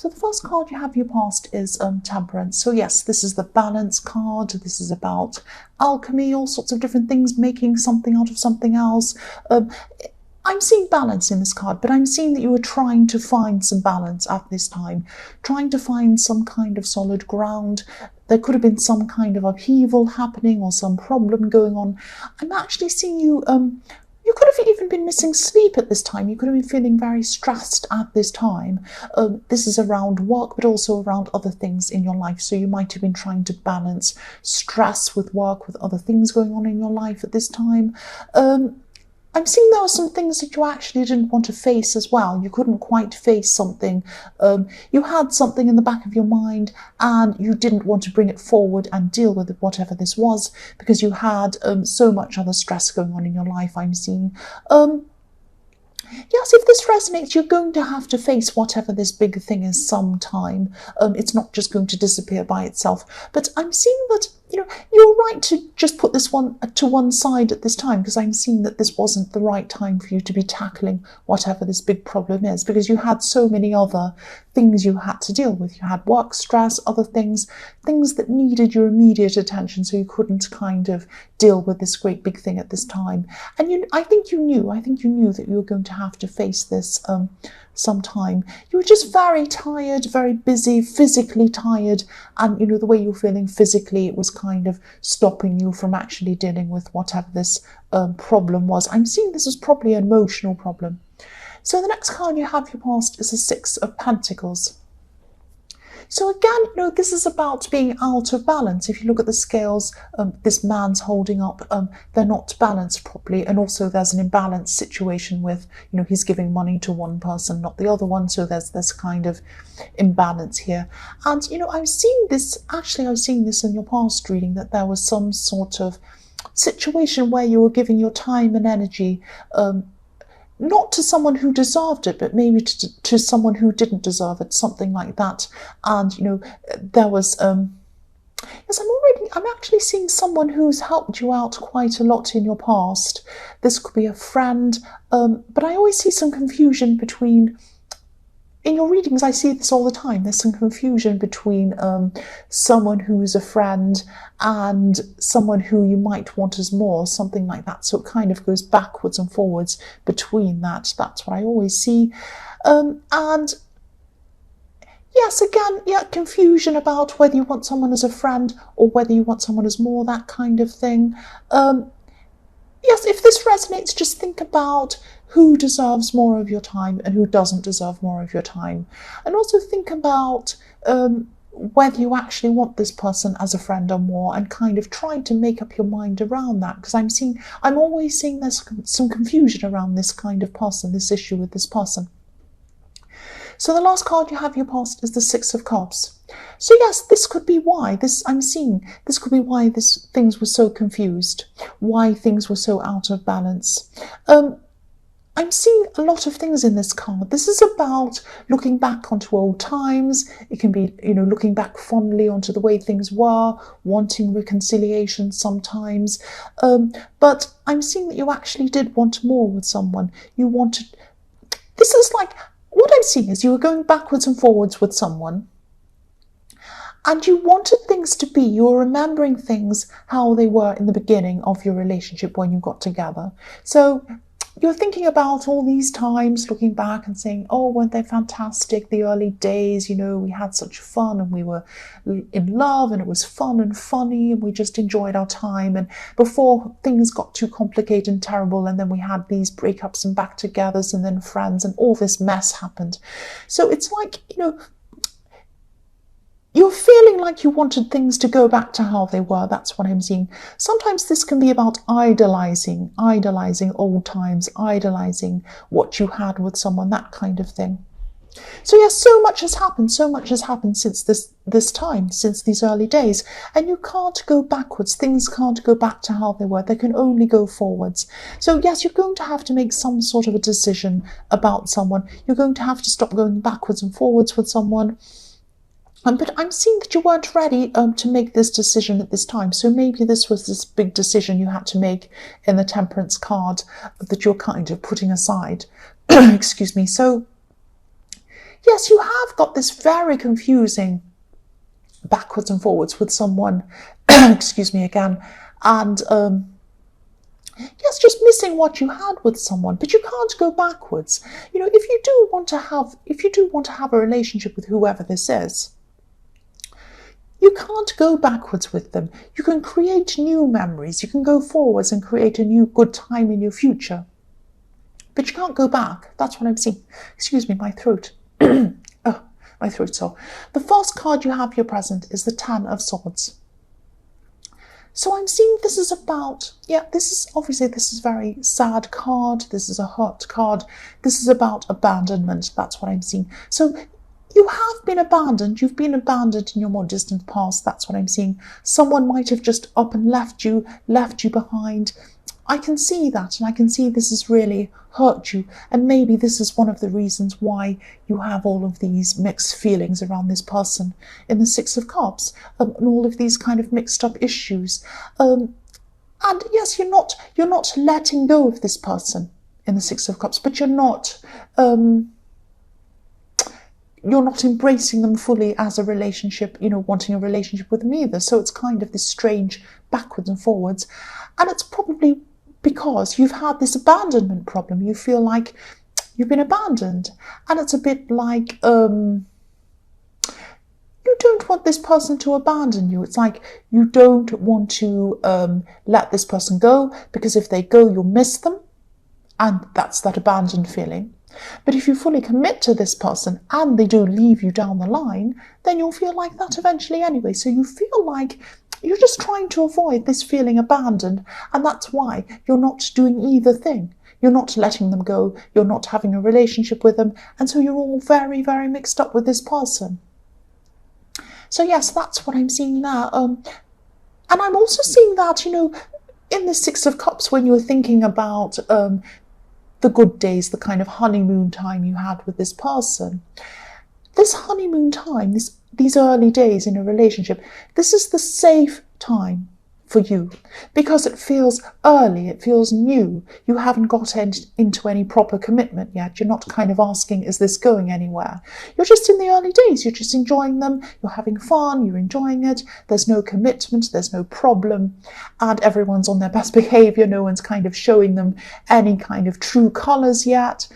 So the first card you have your past is Temperance. So yes, this is the balance card. This is about alchemy, all sorts of different things, making something out of something else. I'm seeing balance in this card, but I'm seeing that you were trying to find some balance at this time, trying to find some kind of solid ground. There could have been some kind of upheaval happening or some problem going on. I'm actually seeing you, you could have even been missing sleep at this time. You could have been feeling very stressed at this time. This is around work, but also around other things in your life. So you might have been trying to balance stress with work, with other things going on in your life at this time. I'm seeing there were some things that you actually didn't want to face as well. You couldn't quite face something. You had something in the back of your mind and you didn't want to bring it forward and deal with it, whatever this was, because you had so much other stress going on in your life, I'm seeing. Yes, if this resonates, you're going to have to face whatever this big thing is sometime. It's not just going to disappear by itself. But I'm seeing that, you're right to just put this one to one side at this time, because I'm seeing that this wasn't the right time for you to be tackling whatever this big problem is, because you had so many other things you had to deal with. You had work stress, other things that needed your immediate attention, so you couldn't kind of deal with this great big thing at this time. And I think you knew that you were going to have to face this sometime. You were just very tired, very busy, physically tired, and the way you're feeling physically, it was kind of stopping you from actually dealing with whatever this problem was. I'm seeing this as probably an emotional problem. So the next card you have your past is the Six of Pentacles. So again, this is about being out of balance. If you look at the scales, this man's holding up, they're not balanced properly. And also there's an imbalanced situation with, he's giving money to one person, not the other one. So there's this kind of imbalance here. And, I'm seeing this in your past reading, that there was some sort of situation where you were giving your time and energy, not to someone who deserved it, but maybe to someone who didn't deserve it, something like that. And, there was, yes, I'm actually seeing someone who's helped you out quite a lot in your past. This could be a friend, but I always see some confusion between, in your readings, I see this all the time. There's some confusion between someone who's a friend and someone who you might want as more, something like that. So it kind of goes backwards and forwards between that. That's what I always see. And yes, again, confusion about whether you want someone as a friend or whether you want someone as more, that kind of thing. Yes, if this resonates, just think about who deserves more of your time and who doesn't deserve more of your time. And also think about whether you actually want this person as a friend or more, and kind of try to make up your mind around that, because I'm always seeing there's some confusion around this kind of person, this issue with this person. So the last card you have your past is the Six of Cups. So yes, this could be why this could be why things were so confused, why things were so out of balance. I'm seeing a lot of things in this card. This is about looking back onto old times. It can be, looking back fondly onto the way things were, wanting reconciliation sometimes. But I'm seeing that you actually did want more with someone. This is like, what I'm seeing is you were going backwards and forwards with someone, and you wanted things to be, you were remembering things how they were in the beginning of your relationship when you got together. So you're thinking about all these times, looking back and saying, oh, weren't they fantastic, the early days, we had such fun and we were in love and it was fun and funny and we just enjoyed our time, and before things got too complicated and terrible, and then we had these breakups and back togethers and then friends and all this mess happened. So it's like, you're feeling like you wanted things to go back to how they were. That's what I'm seeing. Sometimes this can be about idolizing old times, idolizing what you had with someone, that kind of thing. So yes, so much has happened since this time, since these early days, and you can't go backwards. Things can't go back to how they were. They can only go forwards. So yes, you're going to have to make some sort of a decision about someone. You're going to have to stop going backwards and forwards with someone. But I'm seeing that you weren't ready to make this decision at this time. So maybe this was this big decision you had to make in the Temperance card that you're kind of putting aside. Excuse me. So yes, you have got this very confusing backwards and forwards with someone, excuse me again, and yes, just missing what you had with someone, but you can't go backwards. If you do want to have a relationship with whoever this is, you can't go backwards with them. You can create new memories. You can go forwards and create a new good time in your future. But you can't go back. That's what I'm seeing. Excuse me, my throat. Oh, my throat's sore. The first card you have here present is the Ten of Swords. So I'm seeing this is about, this is a very sad card. This is a hurt card. This is about abandonment. That's what I'm seeing. So you have been abandoned. You've been abandoned in your more distant past. That's what I'm seeing. Someone might have just up and left you behind. I can see that, and I can see this has really hurt you. And maybe this is one of the reasons why you have all of these mixed feelings around this person in the Six of Cups, and all of these kind of mixed up issues. And yes, you're not letting go of this person in the Six of Cups, but you're not embracing them fully as a relationship, wanting a relationship with them either. So it's kind of this strange backwards and forwards. And it's probably because you've had this abandonment problem. You feel like you've been abandoned. And it's a bit like you don't want this person to abandon you. It's like you don't want to let this person go, because if they go, you'll miss them. And that's that abandoned feeling. But if you fully commit to this person and they do leave you down the line, then you'll feel like that eventually anyway. So you feel like you're just trying to avoid this feeling abandoned, and that's why you're not doing either thing. You're not letting them go, you're not having a relationship with them, and so you're all very, very mixed up with this person. So yes, that's what I'm seeing there. And I'm also seeing that, in the Six of Cups, when you're thinking about the good days, the kind of honeymoon time you had with this person. This honeymoon time, these early days in a relationship, this is the safe time for you, because it feels early, it feels new. You haven't got into any proper commitment yet. You're not kind of asking, is this going anywhere? You're just in the early days. You're just enjoying them. You're having fun. You're enjoying it. There's no commitment. There's no problem. And everyone's on their best behavior. No one's kind of showing them any kind of true colors yet.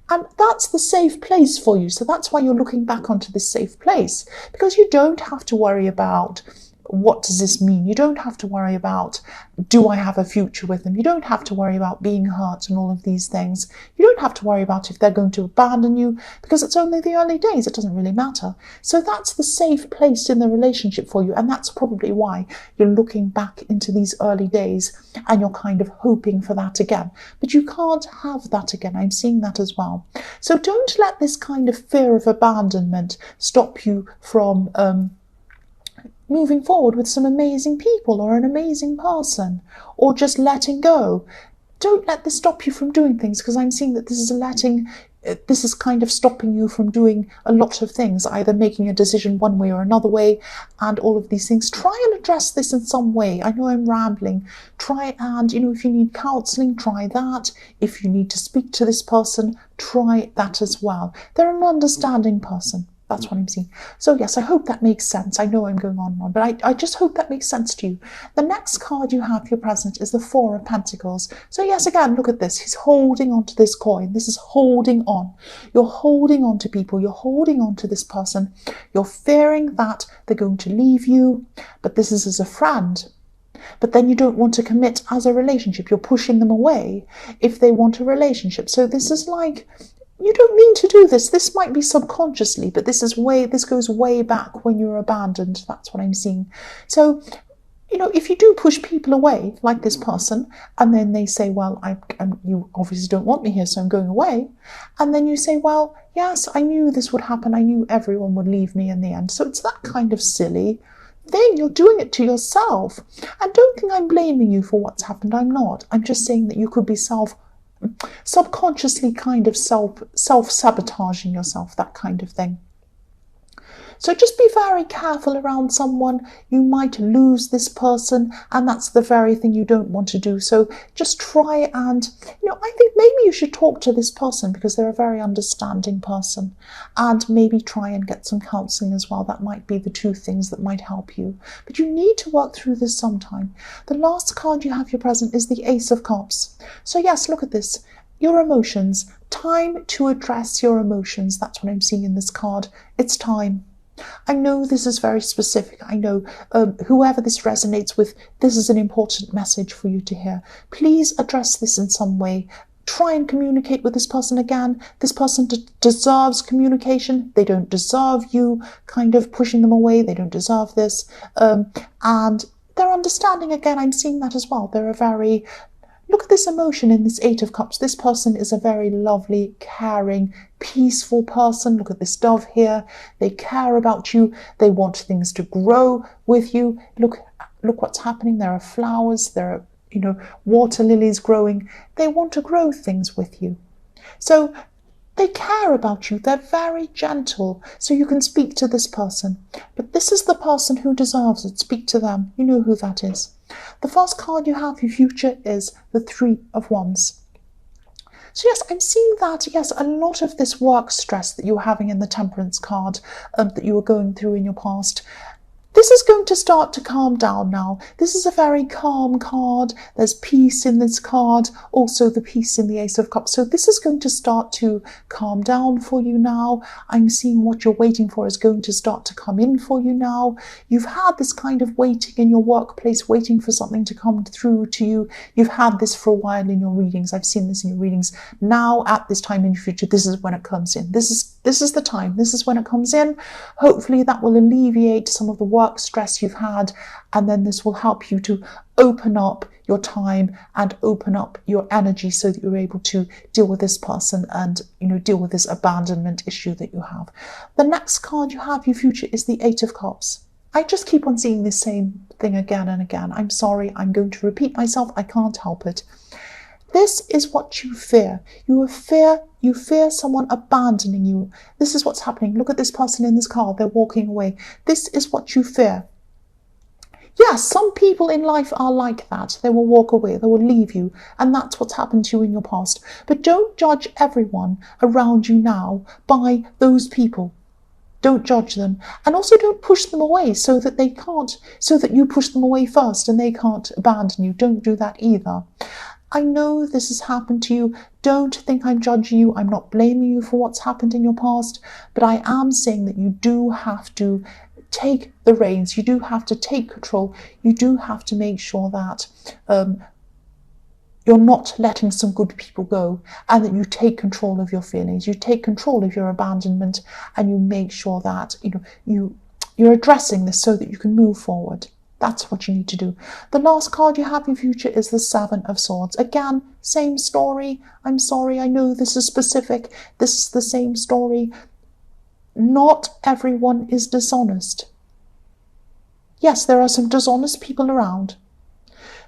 And that's the safe place for you. So that's why you're looking back onto this safe place, because you don't have to worry about, what does this mean? You don't have to worry about, do I have a future with them? You don't have to worry about being hurt and all of these things. You don't have to worry about if they're going to abandon you, because it's only the early days. It doesn't really matter. So that's the safe place in the relationship for you. And that's probably why you're looking back into these early days and you're kind of hoping for that again. But you can't have that again. I'm seeing that as well. So don't let this kind of fear of abandonment stop you from moving forward with some amazing people or an amazing person, or just letting go. Don't let this stop you from doing things, because I'm seeing that this is kind of stopping you from doing a lot of things, either making a decision one way or another way, and all of these things. Try and address this in some way. I know I'm rambling. Try and, if you need counselling, try that. If you need to speak to this person, try that as well. They're an understanding person. That's what I'm seeing. So yes, I hope that makes sense. I know I'm going on and on, but I just hope that makes sense to you. The next card you have here present is the Four of Pentacles. So yes, again, look at this. He's holding on to this coin. This is holding on. You're holding on to people. You're holding on to this person. You're fearing that they're going to leave you, but this is as a friend. But then you don't want to commit as a relationship. You're pushing them away if they want a relationship. So this is like, you don't mean to do this. This might be subconsciously, but this goes way back when you were abandoned. That's what I'm seeing. So, if you do push people away, like this person, and then they say, well, you obviously don't want me here, so I'm going away. And then you say, well, yes, I knew this would happen. I knew everyone would leave me in the end. So it's that kind of silly thing. You're doing it to yourself. And don't think I'm blaming you for what's happened. I'm not. I'm just saying that you could be subconsciously kind of self-sabotaging yourself, that kind of thing. So just be very careful around someone. You might lose this person, and that's the very thing you don't want to do. So just try and, I think maybe you should talk to this person because they're a very understanding person, and maybe try and get some counselling as well. That might be the two things that might help you. But you need to work through this sometime. The last card you have here present is the Ace of Cups. So yes, look at this. Your emotions. Time to address your emotions. That's what I'm seeing in this card. It's time. I know this is very specific. I know whoever this resonates with, this is an important message for you to hear. Please address this in some way. Try and communicate with this person again. This person deserves communication. They don't deserve you kind of pushing them away. They don't deserve this. And they're understanding again. I'm seeing that as well. They're a very... Look at this emotion in this Eight of Cups. This person is a very lovely, caring, peaceful person. Look at this dove here. They care about you. They want things to grow with you. Look what's happening. There are flowers. There are, water lilies growing. They want to grow things with you. So they care about you. They're very gentle. So you can speak to this person. But this is the person who deserves it. Speak to them. You know who that is. The first card you have, your future, is the Three of Wands. So yes, I'm seeing that, yes, a lot of this work stress that you were having in the Temperance card, that you were going through in your past, this is going to start to calm down now. This is a very calm card. There's peace in this card, also the peace in the Ace of Cups. So this is going to start to calm down for you now. I'm seeing what you're waiting for is going to start to come in for you now. You've had this kind of waiting in your workplace, waiting for something to come through to you. You've had this for a while in your readings. I've seen this in your readings. Now, at this time in your future, this is when it comes in. This is the time. This is when it comes in. Hopefully that will alleviate some of the work stress you've had, and then this will help you to open up your time and open up your energy so that you're able to deal with this person and deal with this abandonment issue that you have. The next card you have, your future, is the Eight of Cups. I just keep on seeing the same thing again and again. I'm sorry, I'm going to repeat myself. I can't help it. This is what you fear. You fear someone abandoning you. This is what's happening. Look at this person in this car. They're walking away. This is what you fear. Yes, some people in life are like that. They will walk away. They will leave you. And that's what's happened to you in your past. But don't judge everyone around you now by those people. Don't judge them. And also don't push them away so that you push them away first and they can't abandon you. Don't do that either. I know this has happened to you. Don't think I'm judging you. I'm not blaming you for what's happened in your past, but I am saying that you do have to take the reins. You do have to take control. You do have to make sure that you're not letting some good people go, and that you take control of your feelings. You take control of your abandonment, and you make sure that you're addressing this so that you can move forward. That's what you need to do. The last card you have in future is the Seven of Swords. Again, same story. I'm sorry, I know this is specific. This is the same story. Not everyone is dishonest. Yes, there are some dishonest people around.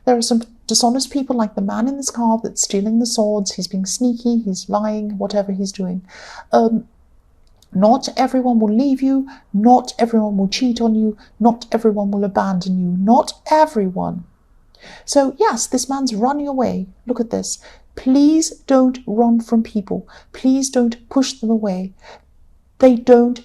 There are some dishonest people like the man in this card that's stealing the swords. He's being sneaky, he's lying, whatever he's doing. Not everyone will leave you. Not everyone will cheat on you. Not everyone will abandon you. Not everyone. So yes, this man's running away. Look at this. Please don't run from people. Please don't push them away. They don't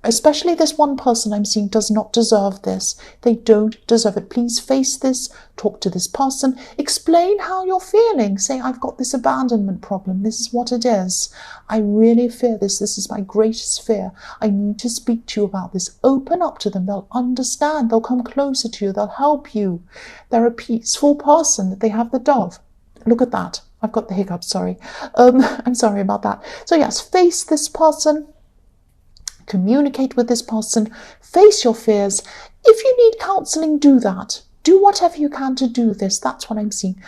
especially this one person I'm seeing does not deserve this. They don't deserve it. Please face this. Talk to this person. Explain how you're feeling. Say, I've got this abandonment problem. This is what it is. I really fear this. This is my greatest fear. I need to speak to you about this. Open up to them. They'll understand. They'll come closer to you. They'll help you. They're a peaceful person. They have the dove. Look at that. I've got the hiccups, sorry. I'm sorry about that. So yes, face this person. Communicate with this person, face your fears. If you need counselling, do that. Do whatever you can to do this. That's what I'm seeing.